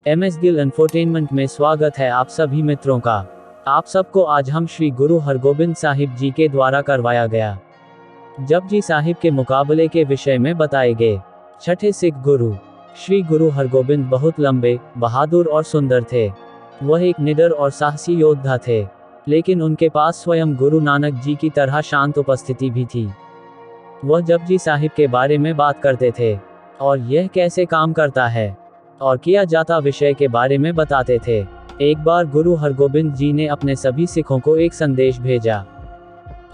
MS Gill infotainment में स्वागत है आप सभी मित्रों का। आप सबको आज हम श्री गुरु हरगोबिंद साहिब जी के द्वारा करवाया गया जपजी साहिब के मुकाबले के विषय में बताए गए। छठे सिख गुरु श्री गुरु हरगोबिंद बहुत लंबे, बहादुर और सुंदर थे। वह एक निडर और साहसी योद्धा थे, लेकिन उनके पास स्वयं गुरु नानक जी की तरह शांत उपस्थिति भी थी। वह जपजी साहिब के बारे में बात करते थे और यह कैसे काम करता है और किया जाता विषय के बारे में बताते थे। एक बार गुरु हरगोबिंद जी ने अपने सभी सिखों को एक संदेश भेजा।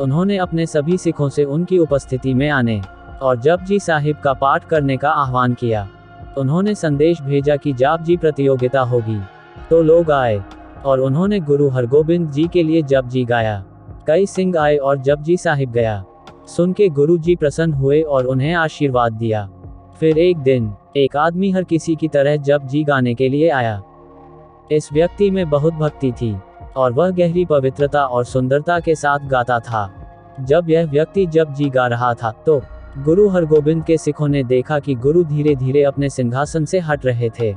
उन्होंने अपने सभी सिखों से उनकी उपस्थिति में आने और जपजी साहिब का पाठ करने का आह्वान किया। उन्होंने संदेश भेजा कि जपजी प्रतियोगिता होगी, तो लोग आए और उन्होंने गुरु हरगोबिंद जी के लिए जपजी गाया। कई सिंह आए और जपजी साहिब गया। सुन के गुरु जी प्रसन्न हुए और उन्हें आशीर्वाद दिया। फिर एक दिन एक आदमी हर किसी की तरह जपजी गाने के लिए आया। इस व्यक्ति में बहुत भक्ति थी और वह गहरी पवित्रता और सुंदरता के साथ गाता था। जब यह व्यक्ति जपजी गा रहा था तो गुरु हरगोबिंद के सिखों ने देखा कि गुरु धीरे धीरे अपने सिंहासन से हट रहे थे।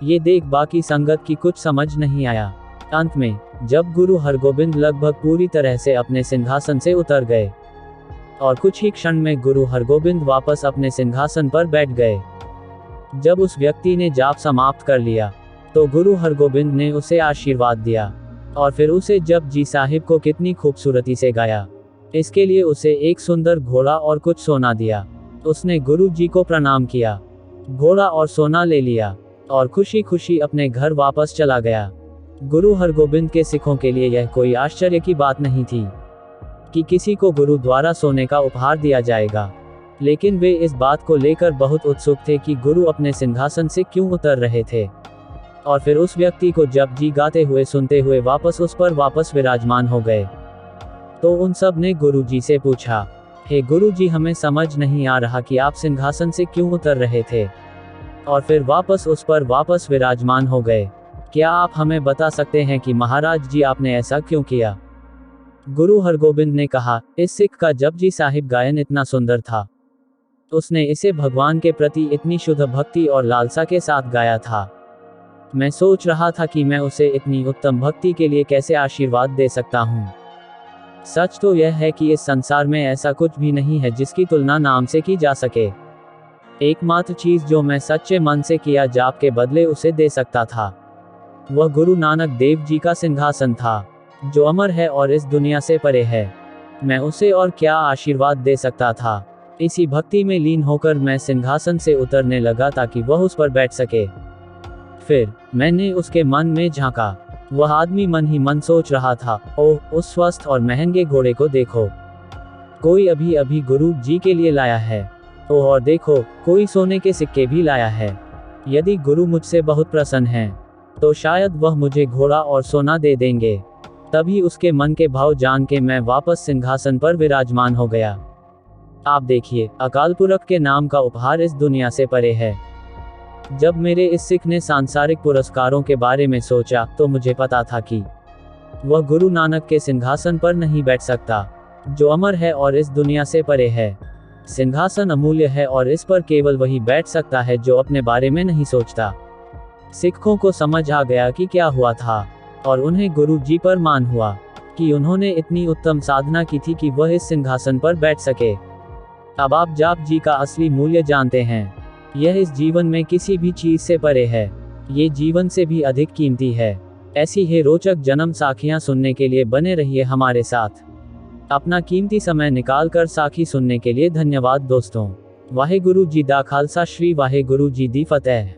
ये देख बाकी संगत की कुछ समझ नहीं आया। अंत में जब गुरु हरगोबिंद लगभग पूरी तरह से अपने सिंहासन से उतर गए और कुछ ही क्षण में गुरु हरगोबिंद वापस अपने सिंहासन पर बैठ गए। जब उस व्यक्ति ने जाप समाप्त कर लिया तो गुरु हरगोबिंद ने उसे आशीर्वाद दिया और फिर उसे जपजी साहिब को कितनी खूबसूरती से गाया। इसके लिए उसे एक सुंदर घोड़ा और कुछ सोना दिया। उसने गुरु जी को प्रणाम किया, घोड़ा और सोना ले लिया और खुशी खुशी अपने घर वापस चला गया। गुरु हरगोबिंद के सिखों के लिए यह कोई आश्चर्य की बात नहीं थी कि किसी को गुरु द्वारा सोने का उपहार दिया जाएगा, लेकिन वे इस बात को लेकर बहुत उत्सुक थे कि गुरु अपने सिंहासन से क्यों उतर रहे थे और फिर उस व्यक्ति को जपजी गाते हुए सुनते हुए वापस उस पर वापस विराजमान हो गए। तो उन सब ने गुरु जी से पूछा, हे गुरु जी, हमें समझ नहीं आ रहा कि आप सिंहासन से क्यों उतर रहे थे और फिर वापस उस पर वापस विराजमान हो गए। क्या आप हमें बता सकते हैं कि महाराज जी आपने ऐसा क्यों किया? गुरु हरगोबिंद ने कहा, इस सिख का जपजी साहिब गायन इतना सुंदर था। उसने इसे भगवान के प्रति इतनी शुद्ध भक्ति और लालसा के साथ गाया था। मैं सोच रहा था कि मैं उसे इतनी उत्तम भक्ति के लिए कैसे आशीर्वाद दे सकता हूँ। सच तो यह है कि इस संसार में ऐसा कुछ भी नहीं है जिसकी तुलना नाम से की जा सके। एकमात्र चीज जो मैं सच्चे मन से किया जाप के बदले उसे दे सकता था, वह गुरु नानक देव जी का सिंहासन था, जो अमर है और इस दुनिया से परे है। मैं उसे और क्या आशीर्वाद दे सकता था? इसी भक्ति में लीन होकर मैं सिंहासन से उतरने लगा ताकि वह उस पर बैठ सके। फिर मैंने उसके मन में झांका। वह आदमी मन ही मन सोच रहा था, ओह, उस स्वस्थ और महंगे घोड़े को देखो, कोई अभी अभी गुरु जी के लिए लाया है। ओह, और देखो, कोई सोने के सिक्के भी लाया है। यदि गुरु मुझसे बहुत प्रसन्न हैं, तो शायद वह मुझे घोड़ा और सोना दे देंगे। तभी उसके मन के भाव जान के मैं वापस सिंहासन पर विराजमान हो गया। आप देखिए, अकाल पुरख के नाम का उपहार इस दुनिया से परे है। जब मेरे इस सिख ने सांसारिक पुरस्कारों के बारे में सोचा तो मुझे पता था कि वह गुरु नानक के सिंहासन पर नहीं बैठ सकता, जो अमर है और इस दुनिया से परे है। सिंहासन अमूल्य है और इस पर केवल वही बैठ सकता है जो अपने बारे में नहीं सोचता। सिखों को समझ आ गया कि क्या हुआ था और उन्हें गुरु जी पर मान हुआ कि उन्होंने इतनी उत्तम साधना की थी कि वह इस सिंहासन पर बैठ सके। अब आप जाप जी का असली मूल्य जानते हैं। यह इस जीवन में किसी भी चीज से परे है। ये जीवन से भी अधिक कीमती है। ऐसी ही रोचक जन्म साखियां सुनने के लिए बने रहिए हमारे साथ। अपना कीमती समय निकाल कर साखी सुनने के लिए धन्यवाद दोस्तों। वाहे गुरु जी दा खालसा, श्री वाहे गुरु जी दी फतेह।